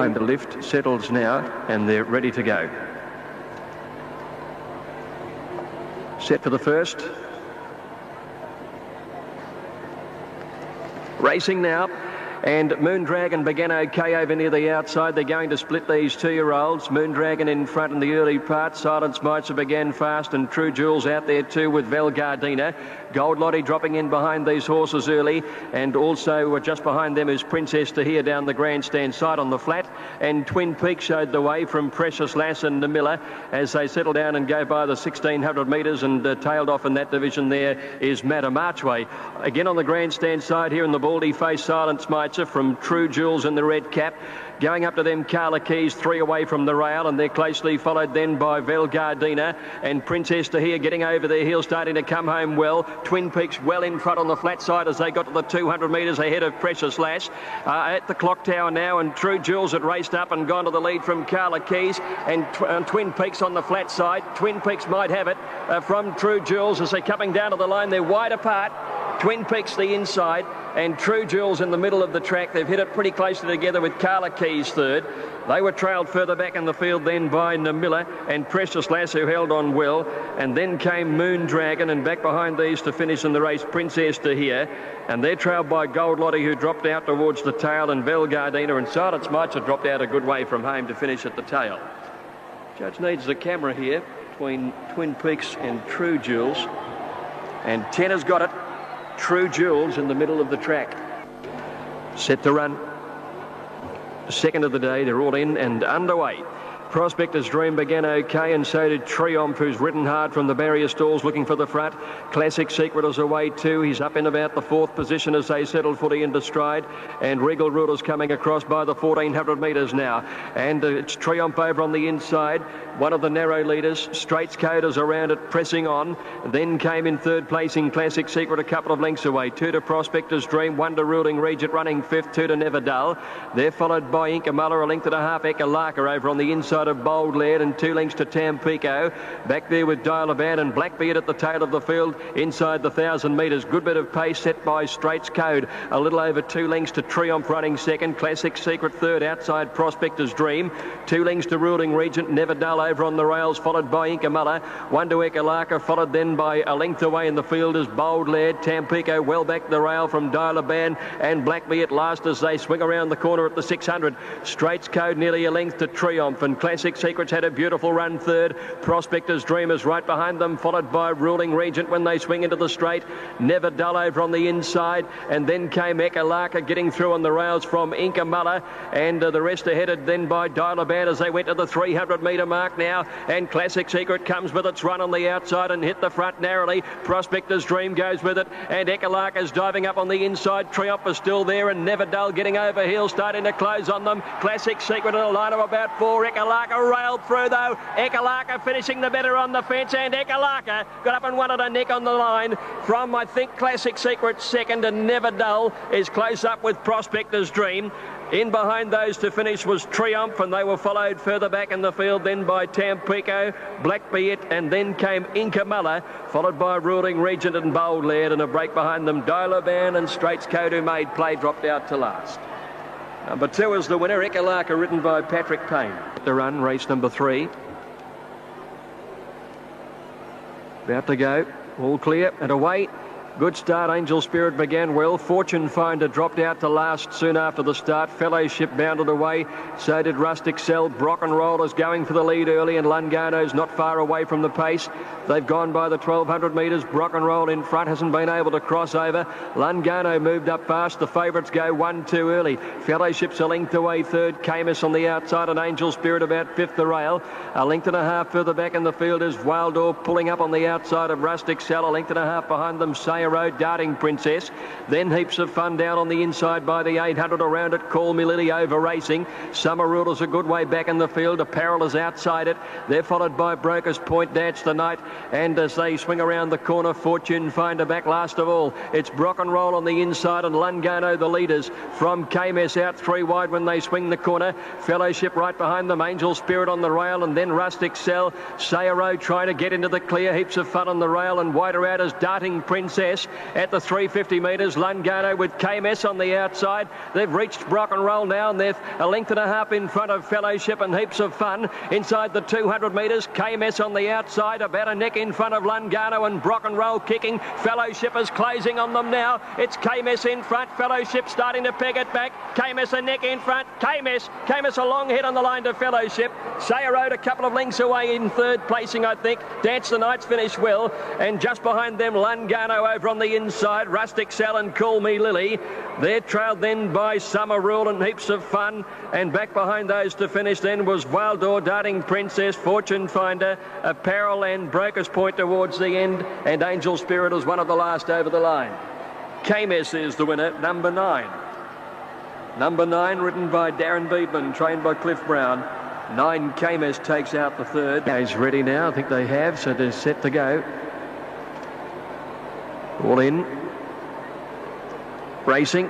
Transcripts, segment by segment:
And the lift settles now and they're ready to go. Set for the first. Racing now. And Moondragon began okay over near the outside. They're going to split these two-year-olds. Moondragon in front in the early part. Silence Mites began fast, and True Jewels out there too with Val Gardena. Gold Lottie dropping in behind these horses early, and also just behind them is Princess Tahir down the grandstand side on the flat, and Twin Peaks showed the way from Precious Lass and Namilla as they settle down and go by the 1600 metres, and tailed off in that division there is Madam Archway. Again on the grandstand side here in the baldy face, Silence Mites from True Jewels in the red cap. Going up to them, Carla Keys, 3 away from the rail, and they're closely followed then by Val Gardena and Princess Tahir getting over their heel, starting to come home well. Twin Peaks well in front on the flat side as they got to the 200 metres ahead of Precious Lass. At the clock tower now, and True Jewels had raced up and gone to the lead from Carla Keys, and Twin Peaks on the flat side. Twin Peaks might have it from True Jewels as they're coming down to the line. They're wide apart. Twin Peaks the inside and True Jewels in the middle of the track. They've hit it pretty closely together with Carla Keys third. They were trailed further back in the field then by Namilla and Precious Lass, who held on well. And then came Moondragon, and back behind these to finish in the race, Princess Tahir. And they're trailed by Gold Lottie, who dropped out towards the tail, and Val Gardena and Silence Mites have dropped out a good way from home to finish at the tail. Judge needs the camera here between Twin Peaks and True Jewels. And 10 has got it. True Jewels in the middle of the track. Set to run. Second of the day, they're all in and underway. Prospector's Dream began okay, and so did Triumph, who's ridden hard from the barrier stalls looking for the front. Classic Secret is away too. He's up in about the 4th position as they settle footy into stride. And Regal Ruler's coming across by the 1400 metres now. And it's Triumph over on the inside. One of the narrow leaders. Straits Coders around it, pressing on. Then came in third place in Classic Secret, a couple of lengths away. 2 to Prospector's Dream, 1 to Ruling Regent running 5th, 2 to Never Dull. They're followed by Inkamala, a length and a half. Ekalaka over on the inside of Bold Laird, and 2 lengths to Tampico. Back there with Dial-A-Van and Blackbeard at the tail of the field inside the 1,000 metres. Good bit of pace set by Straits Code. A little over 2 lengths to Triumph running second. Classic Secret third outside Prospector's Dream. 2 lengths to Ruling Regent. Never Dull over on the rails, followed by Inkamala. 1 to Ekalaka, followed then by a length away in the field is Bold Laird. Tampico well back the rail from Dial-A-Van and Blackbeard at last as they swing around the corner at the 600. Straits Code nearly a length to Triumph, and Classic Secret's had a beautiful run third. Prospector's Dream is right behind them, followed by Ruling Regent when they swing into the straight. Never Dull over on the inside, and then came Ekalaka getting through on the rails from Inkamala, and the rest are headed then by Dial-A-Van as they went to the 300 metre mark now, and Classic Secret comes with its run on the outside and hit the front narrowly. Prospector's Dream goes with it, and Ekalaka's diving up on the inside. Triumph is still there, and Never Dull getting over hill, starting to close on them. Classic Secret in a line of about 4. Ekalaka railed through though. Ekalaka finishing the better on the fence, and Ekalaka got up and won at a neck on the line from, I think, Classic Secret second, and Never Dull is close up with Prospector's Dream. In behind those to finish was Triumph, and they were followed further back in the field then by Tampico, Blackbeard, and then came Inkamala, followed by Ruling Regent and Bold Laird, and a break behind them. Dial-A-Van and Straits Code, who made play, dropped out to last. Number 2 is the winner, Ekalaka, ridden by Patrick Payne. The run, race number 3. About to go, all clear and away. Good start. Angel Spirit began well. Fortune Finder dropped out to last soon after the start. Fellowship bounded away. So did Rustic Cell. Brock and Roll is going for the lead early, and Lungano's not far away from the pace. They've gone by the 1200 metres. Brock and Roll in front, hasn't been able to cross over. Lungano moved up fast. The favourites go 1-2 early. Fellowship's a length away third. Camus on the outside, and Angel Spirit about 5th the rail. A length and a half further back in the field is Wildor pulling up on the outside of Rustic Cell. A length and a half behind them, Sayer Road, Darting Princess. Then Heaps of Fun down on the inside by the 800 around it. Call Me Lily over racing. Summer Ruler's a good way back in the field. Apparel is outside it. They're followed by Broker's Point, Dance the Night. And as they swing around the corner, Fortune Finder back last of all. It's Brock and Roll on the inside, and Lungano the leaders. From KMS out 3 wide when they swing the corner. Fellowship right behind them. Angel Spirit on the rail, and then Rustic Cell. Sayer Road trying to get into the clear. Heaps of Fun on the rail, and wider out as Darting Princess. success at the 350 metres. Lungano with KMS on the outside. They've reached Brock and Roll now, and they're a length and a half in front of Fellowship and Heaps of Fun. Inside the 200 metres, KMS on the outside, about a neck in front of Lungano, and Brock and Roll kicking. Fellowship is closing on them now. It's KMS in front. Fellowship starting to peg it back. KMS a neck in front. KMS a long head on the line to Fellowship. Sayer Road a couple of lengths away in third placing, I think. Dance the Night's finished well, and just behind them Lungano over on the inside. Rustic Sal and Call Me Lily. They're trailed then by Summer Rule and Heaps of Fun, and back behind those to finish then was Wildor, Darting Princess, Fortune Finder, Apparel, and Broker's Point towards the end, and Angel Spirit is one of the last over the line. KMS is the winner, number 9. Number 9, ridden by Darren Beedman, trained by Cliff Brown. 9, KMS takes out the third. He's ready now, I think they have, so they're set to go. All in. Racing.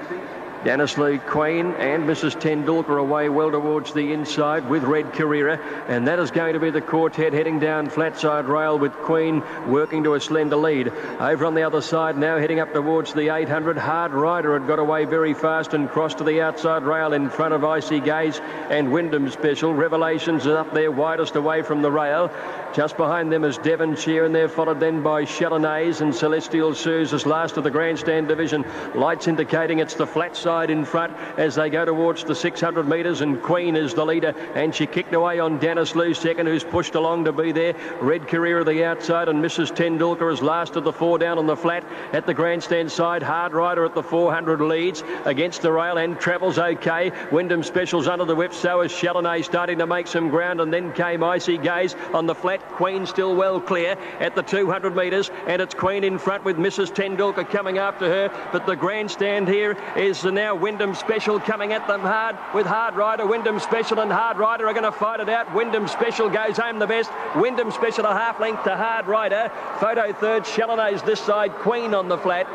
Danislu Queen and Mrs. Tendulkar away well towards the inside with Red Carrera, and that is going to be the quartet heading down flatside rail with Queen working to a slender lead. Over on the other side now heading up towards the 800, Hard Rider had got away very fast and crossed to the outside rail in front of Icy Gaze and Wyndham Special. Revelations are up there widest away from the rail. Just behind them is Devonshire, and they're followed then by Chalonnaise and Celestial Suze as last of the grandstand division. Lights indicating it's the flat side in front as they go towards the 600 metres, and Queen is the leader, and she kicked away on Danislu second, who's pushed along to be there. Red Career the outside, and Mrs. Tendulkar is last of the 4 down on the flat at the grandstand side. Hard Rider at the 400 leads against the rail and travels okay. Wyndham Special's under the whip, so is Chalonnaise starting to make some ground, and then came Icy Gaze on the flat. Queen still well clear at the 200 metres, and it's Queen in front with Mrs. Tendulkar coming after her, but the grandstand here is now Wyndham Special coming at them hard with Hard Rider. Wyndham Special and Hard Rider are going to fight it out. Wyndham Special goes home the best. Wyndham Special a half length to Hard Rider. Photo third, Chalonnaise this side, Queen on the flat.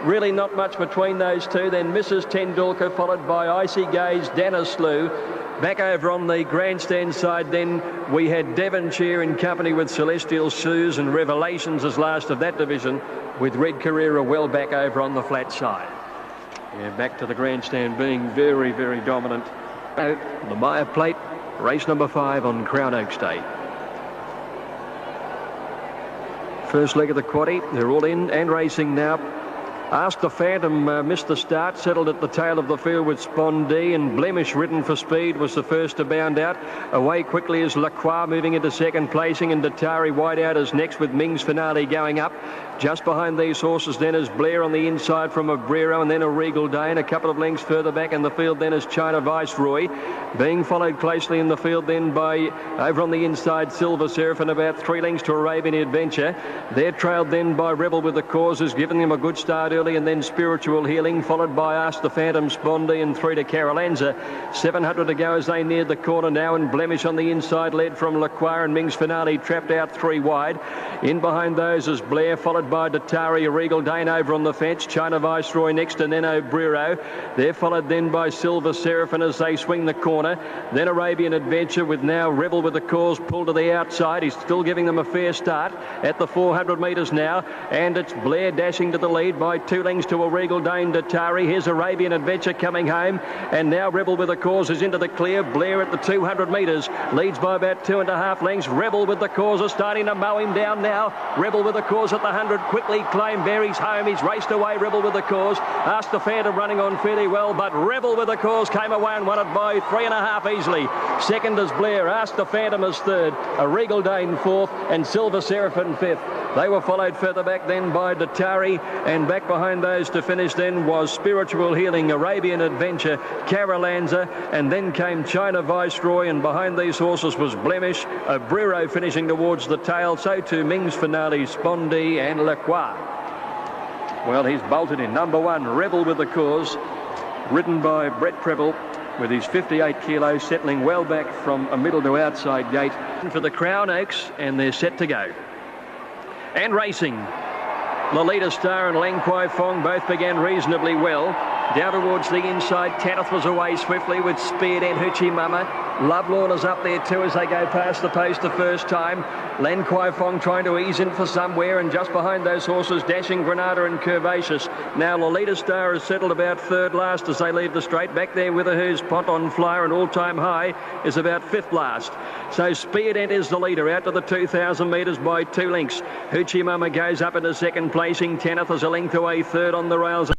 Really not much between those two. Then Mrs. Tendulkar followed by Icy Gaze, Danislu. Back over on the grandstand side then we had Devonshire in company with Celestial Suze, and Revelations as last of that division with Red Carrera well back over on the flat side. Yeah, back to the grandstand being very, very dominant. The Myer plate, race number 5 on Crown Oaks Day. First leg of the quaddie, they're all in and racing now. Ask the Phantom missed the start, settled at the tail of the field with Spondee, and Blemish ridden for speed was the first to bound out. Away quickly is Lacroix moving into second placing, and Datari wide out is next with Ming's Finale going up. Just behind these horses then is Blair on the inside from Abrero, and then a Regal Dane. A couple of lengths further back in the field then is China Viceroy, being followed closely in the field then by, over on the inside, Silver Seraph, and about 3 lengths to Arabian Adventure. They're trailed then by Rebel with the Cause, who's given them a good start early, and then Spiritual Healing, followed by Ask the Phantom, Spondee, and 3 to Carolanza. 700 to go as they neared the corner now, and Blemish on the inside led from Lacroix, and Ming's Finale trapped out 3 wide. In behind those is Blair, followed by Datari, Regal Dane over on the fence, China Viceroy next, and then Obrero. They're followed then by Silver Seraphim as they swing the corner. Then Arabian Adventure with now Rebel with the Cause pulled to the outside. He's still giving them a fair start at the 400 metres now, and it's Blair dashing to the lead by 2 lengths to a Regal Dane, Datari. Here's Arabian Adventure coming home, and now Rebel with the Cause is into the clear. Blair at the 200 metres leads by about 2.5 lengths. Rebel with the Cause is starting to mow him down now. Rebel with the Cause at the 100 quickly claimed there. He's home. He's raced away, Rebel with the Cause. Ask the Phantom running on fairly well, but Rebel with the Cause came away and won it by 3.5 easily. Second is Blair. Ask the Phantom is third. A Regal Dane fourth, and Silver Seraphim fifth. They were followed further back then by Datari, and back behind those to finish then was Spiritual Healing, Arabian Adventure, Carolanza, and then came China Viceroy, and behind these horses was Blemish, Abrero finishing towards the tail, so too Ming's Finale, Spondee, and Lacroix. Well, he's bolted in. Number 1, Rebel with the Cause, ridden by Brett Preble, with his 58 kilos, settling well back from a middle to outside gate for the Crown Oaks, and they're set to go. And racing. Lolita Star and Lang Kwai Fong both began reasonably well. Down towards the inside, Tanith was away swiftly with Speared and Hoochie Mama. Lovelorn is up there too as they go past the post the first time. Len Kwai Fong trying to ease in for somewhere, and just behind those horses, Dashing Granada and Curvaceous. Now Lolita Star has settled about third last as they leave the straight. Back there with who's Ponton Flyer, and All-Time High is about fifth last. So Speared is the leader out to the 2,000 metres by 2 lengths. Hoochie Mama goes up into second placing. Tanith is a length away third on the rails.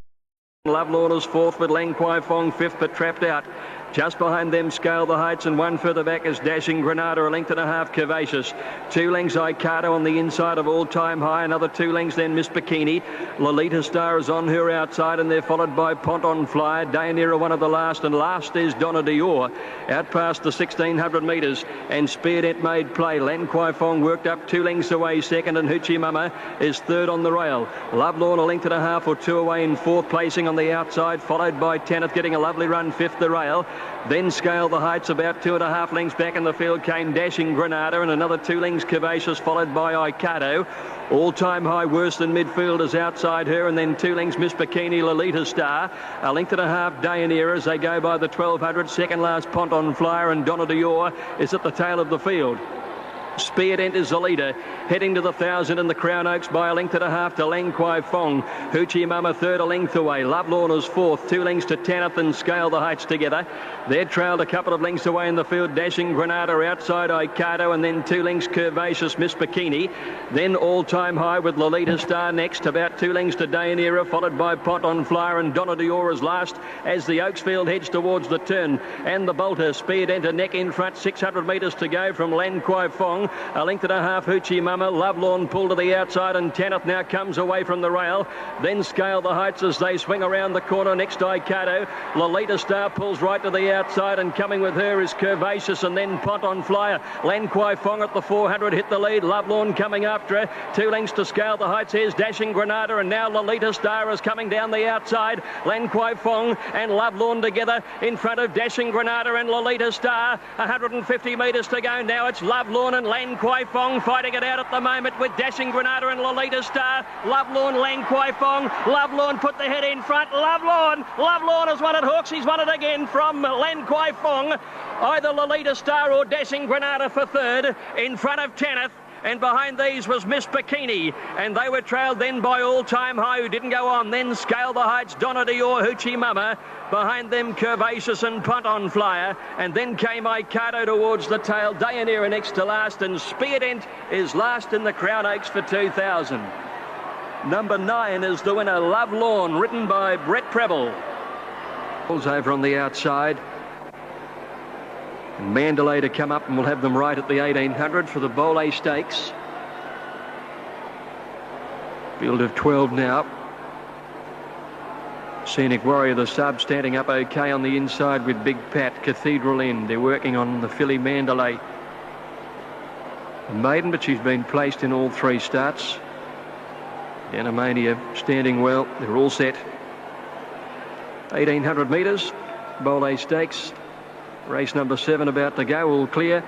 Lovelorn is fourth with Len Kwai Fong fifth, but trapped out. Just behind them, Scale the Heights, and one further back is Dashing Granada, a length and a half Curvaceous. 2 lengths Icado on the inside of All-Time High, another 2 lengths then Miss Bikini. Lolita Star is on her outside, and they're followed by Ponton Flyer. Dayanira one of the last, and last is Donna Dior. Out past the 1,600 metres, and Speared made play. Len Kwai Fong worked up 2 lengths away second, and Hoochie Mama is third on the rail. Lovelorn a length and a half or 2 away in fourth placing on the outside, followed by Tanith getting a lovely run fifth the rail. Then Scale the Heights about 2.5 lengths back in the field came Dashing Granada, and another 2 lengths Curvaceous, followed by Icado. All-Time High worse than midfielders outside her, and then 2 lengths Miss Bikini, Lolita Star. A length and a half Dayanira as they go by the 1,200. Second last Ponton Flyer, and Donna Dior is at the tail of the field. Speared is the leader, heading to the 1,000 in the Crown Oaks by a length and a half to Len Kwai Fong. Hoochie Mama third, a length away. Lovelorn is fourth, 2 lengths to Tanith and Scale the Heights together. They're trailed a couple of lengths away in the field. Dashing Granada outside Icado, and then 2 lengths Curvaceous Miss Bikini. Then All-Time High with Lolita Star next, about 2 lengths to Dayanira, followed by Ponton Flyer, and Donna Dior is last as the Oaksfield heads towards the turn. And the Bolter, Speared to neck in front, 600 metres to go from Len Kwai Fong. A length and a half Hoochie Mama. Lovelorn pulled to the outside, and Tanith now comes away from the rail. Then Scale the Heights as they swing around the corner next to Icado. Lolita Star pulls right to the outside, and coming with her is Curvaceous, and then Ponton Flyer. Len Kwai Fong at the 400 hit the lead. Lovelorn coming after her. 2 lengths to Scale the Heights. Here's Dashing Granada, and now Lolita Star is coming down the outside. Len Kwai Fong and Lovelorn together in front of Dashing Granada and Lolita Star. 150 metres to go now. It's Lovelorn and Len Kwai Fong fighting it out at the moment with Dashing Granada and Lolita Star. Lovelorn, Len Kwai Fong. Lovelorn put the head in front. Lovelorn has won it, Hawks. He's won it again from Len Kwai Fong. Either Lolita Star or Dashing Granada for third in front of Tanith. And behind these was Miss Bikini, and they were trailed then by All-Time High, who didn't go on. Then Scale the Heights, Donna Dior, Hoochie Mama. Behind them, Curvaceous and Ponton Flyer. And then came Icado towards the tail. Dayanira next to last, and Speared is last in the Crown Oaks for 2,000. Number 9 is the winner, Lovelorn, ridden by Brett Preble. Over on the outside. Mandalay to come up, and we'll have them right at the 1,800 for the Bole Stakes. Field of 12 now. Scenic Warrior, the sub, standing up okay on the inside with Big Pat. Cathedral End, they're working on the filly Mandalay. A maiden, but she's been placed in all 3 starts. Animania standing well, they're all set. 1,800 metres, Bole Stakes. Race number 7 about to go, all clear.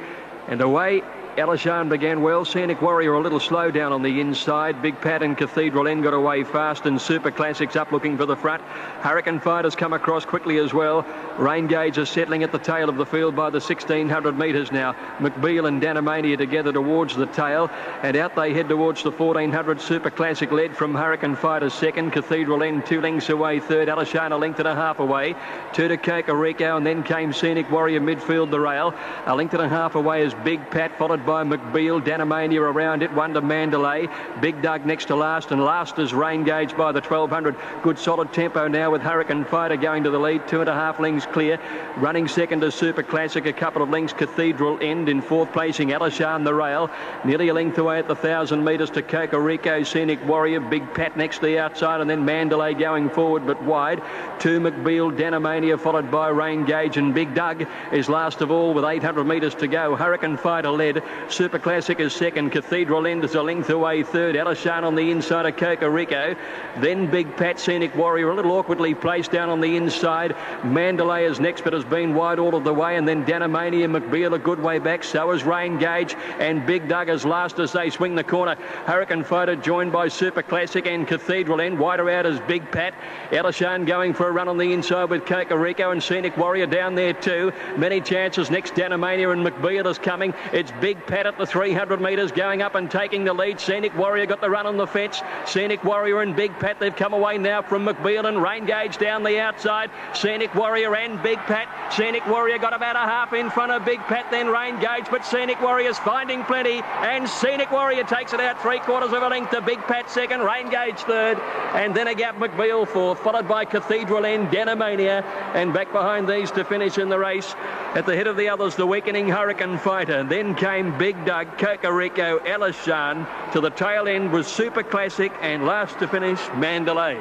And away, Alishan began well. Scenic Warrior a little slow down on the inside. Big Pat and Cathedral End got away fast, and Super Classics up looking for the front. Hurricane Fighters come across quickly as well. Rain Gauge is settling at the tail of the field by the 1,600 metres now. McBeal and Danamania together towards the tail, and out they head towards the 1,400. Super Classic led from Hurricane Fighters second. Cathedral End 2 lengths away third. Alishan a length and a half away. 2 to Kokoriko, and then came Scenic Warrior midfield the rail. A length and a half away is Big Pat, followed by McBeal. Danamania around it, 1 to Mandalay. Big Doug next to last, and last is Rain Gauge by the 1,200. Good solid tempo now with Hurricane Fighter going to the lead, 2.5 lengths clear. Running second is Super Classic, a couple of lengths Cathedral End. In fourth placing Alishan the rail, nearly a length away at the 1,000 metres to Kokoriko. Scenic Warrior, Big Pat next to the outside, and then Mandalay going forward but wide. 2 McBeal, Danamania, followed by Rain Gauge, and Big Doug is last of all with 800 metres to go. Hurricane Fighter led. Super Classic is second. Cathedral End is a length away third. Alishan on the inside of Cocorico. Then Big Pat, Scenic Warrior, a little awkwardly placed down on the inside. Mandalay is next, but has been wide all of the way. And then Danamania, McBeal a good way back. So is Rain Gauge. And Big Doug is last as they swing the corner. Hurricane Fighter joined by Super Classic and Cathedral End. Wider out as Big Pat. Alishan going for a run on the inside with Cocorico and Scenic Warrior down there too. Many chances. Next, Danamania and McBeal is coming. It's Big Pat at the 300 metres going up and taking the lead. Scenic Warrior got the run on the fence. Scenic Warrior and Big Pat, they've come away now from McBeal and Rain Gauge down the outside. Scenic Warrior and Big Pat. Scenic Warrior got about a half in front of Big Pat, then Rain Gauge, but Scenic Warrior's finding plenty, and Scenic Warrior takes it out 3/4 of a length to Big Pat second, Rain Gauge third, and then a gap McBeal fourth, followed by Cathedral End, Danamania, and back behind these to finish in the race. At the head of the others, the weakening Hurricane Fighter. Then came Big Doug, Cocorico, Alishan. To the tail end was Super Classic, and last to finish, Mandalay.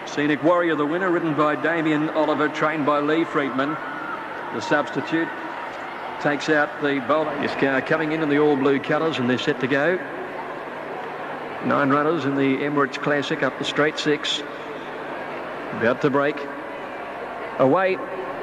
Scenic Warrior, the winner, ridden by Damien Oliver, trained by Lee Friedman. The substitute takes out the bowler. This car coming in the all-blue colours, and they're set to go. 9 runners in the Emirates Classic up the straight 6. About to break. Away.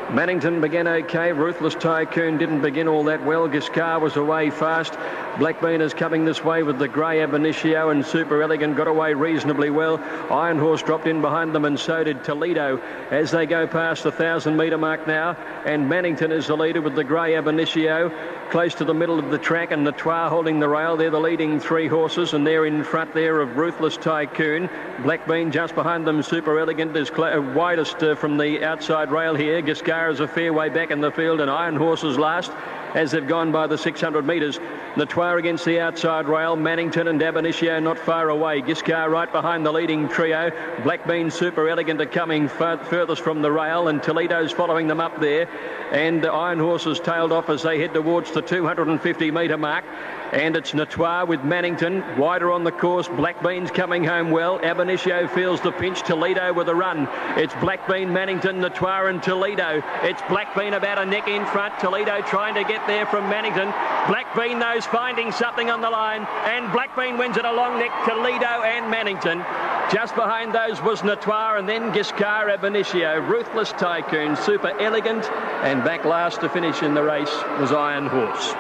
Mannington began okay. Ruthless Tycoon didn't begin all that well. Giscard was away fast. Blackbean is coming this way with the grey Ab Initio, and Super Elegant got away reasonably well. Iron Horse dropped in behind them, and so did Toledo as they go past the 1,000-metre mark now. And Mannington is the leader with the grey Ab Initio close to the middle of the track, and Noir holding the rail. They're the leading 3 horses, and they're in front there of Ruthless Tycoon. Blackbean just behind them. Super Elegant is widest from the outside rail here. Giscard is a fair way back in the field, and Iron Horse is last as they've gone by the 600 metres. Noir against the outside rail. Mannington and Ab Initio not far away. Giscard right behind the leading trio. Blackbean, Super Elegant are coming furthest from the rail, and Toledo's following them up there. And Iron Horse has tailed off as they head towards the 250-metre mark. And it's Noir with Mannington wider on the course. Blackbean's coming home well. Ab Initio feels the pinch. Toledo with a run. It's Blackbean, Mannington, Noir and Toledo. It's Blackbean about a neck in front. Toledo trying to get there from Mannington. Blackbean, those finding something on the line, and Blackbean wins it a long neck. Toledo and Mannington. Just behind those was Noir, and then Giscard, Ab Initio, Ruthless Tycoon, Super Elegant, and back last to finish in the race was Iron Horse.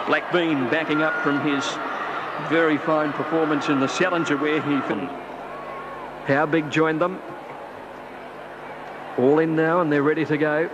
Blackbean backing up from his very fine performance in the Challenger where he finished. How Big joined them. All in now, and they're ready to go.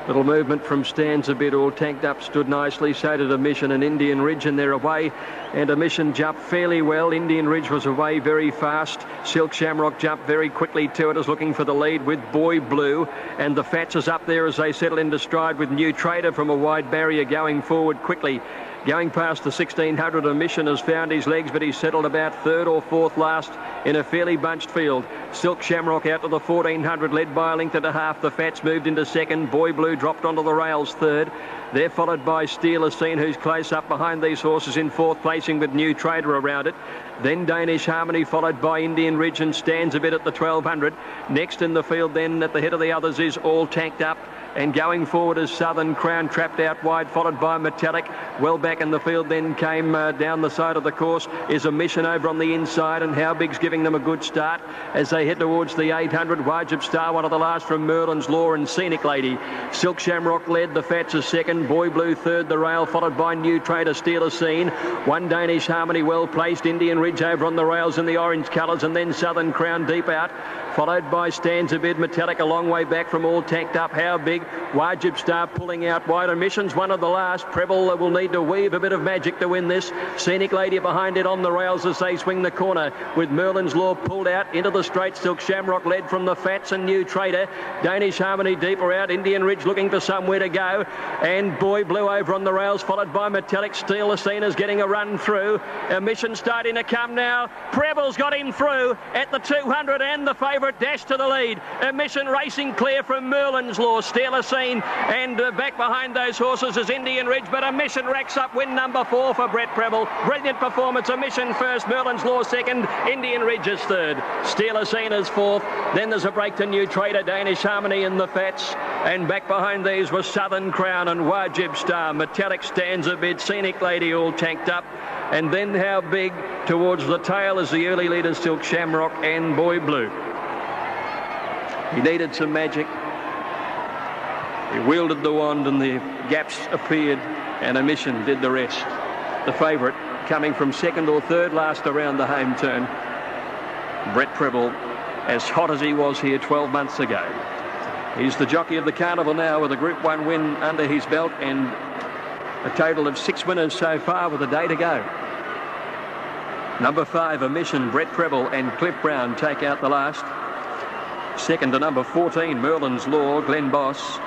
Little movement from Stands a bit, all tanked up, stood nicely. So did Omission and Indian Ridge, and they're away. And Omission jumped fairly well. Indian Ridge was away very fast. Silk Shamrock jumped very quickly to it, is looking for the lead with Boy Blue. And the Fats is up there as they settle into stride with New Trader from a wide barrier going forward quickly. Going past the 1600, Omission has found his legs, but he's settled about 3rd or 4th last in a fairly bunched field. Silk Shamrock out to the 1400, led by a length and a half. The Fats moved into 2nd. Boy Blue dropped onto the rails 3rd. They're followed by Steeler Scene, who's close up behind these horses in 4th placing with New Trader around it. Then Danish Harmony, followed by Indian Ridge, and Stands a bit at the 1200. Next in the field then at the head of the others is All Tanked Up. And going forward is Southern Crown, trapped out wide, followed by Metallic. Well back in the field then came down the side of the course is Omission over on the inside, and How Big's giving them a good start as they head towards the 800. Wajib Star, one of the last from Merlin's Law and Scenic Lady. Silk Shamrock led, the Fats is 2nd. Boy Blue 3rd, the rail, followed by New Trader, Steeler Scene. One Danish Harmony well placed. Indian Ridge over on the rails in the orange colours, and then Southern Crown deep out, followed by Stands a bit. Metallic a long way back from All Tanked Up. How Big, Wajib Star pulling out wide. Omission's one of the last. Preble will need to weave a bit of magic to win this. Scenic Lady behind it on the rails as they swing the corner with Merlin's Law pulled out into the straight. Silk Shamrock led from the Fats and New Trader. Danish Harmony deeper out. Indian Ridge looking for somewhere to go, and Boy Blue over on the rails, followed by Metallic. Steel Athena's getting a run through. Omission starting to come now. Preble's got him through at the 200, and the favourite Dash to the lead. Omission racing clear from Merlin's Law. Steel Steal a Scene, and back behind those horses is Indian Ridge, but A Mission racks up win number 4 for Brett Preble. Brilliant performance. A Mission first, Merlin's Law second, Indian Ridge is third, Steal a Scene is fourth. Then there's a break to New Trader, Danish Harmony in the Fats, and back behind these was Southern Crown and Wajib Star. Metallic stands a bit, Scenic Lady all tanked up, and then How Big towards the tail is the early leaders, Silk Shamrock and Boy Blue. He needed some magic. He wielded the wand and the gaps appeared, and A Mission did the rest. The favourite coming from second or third last around the home turn. Brett Preble, as hot as he was here 12 months ago. He's the jockey of the carnival now with a Group 1 win under his belt and a total of 6 winners so far with a day to go. Number 5, A Mission, Brett Preble and Cliff Brown take out the last. Second to number 14, Merlin's Law, Glenn Boss.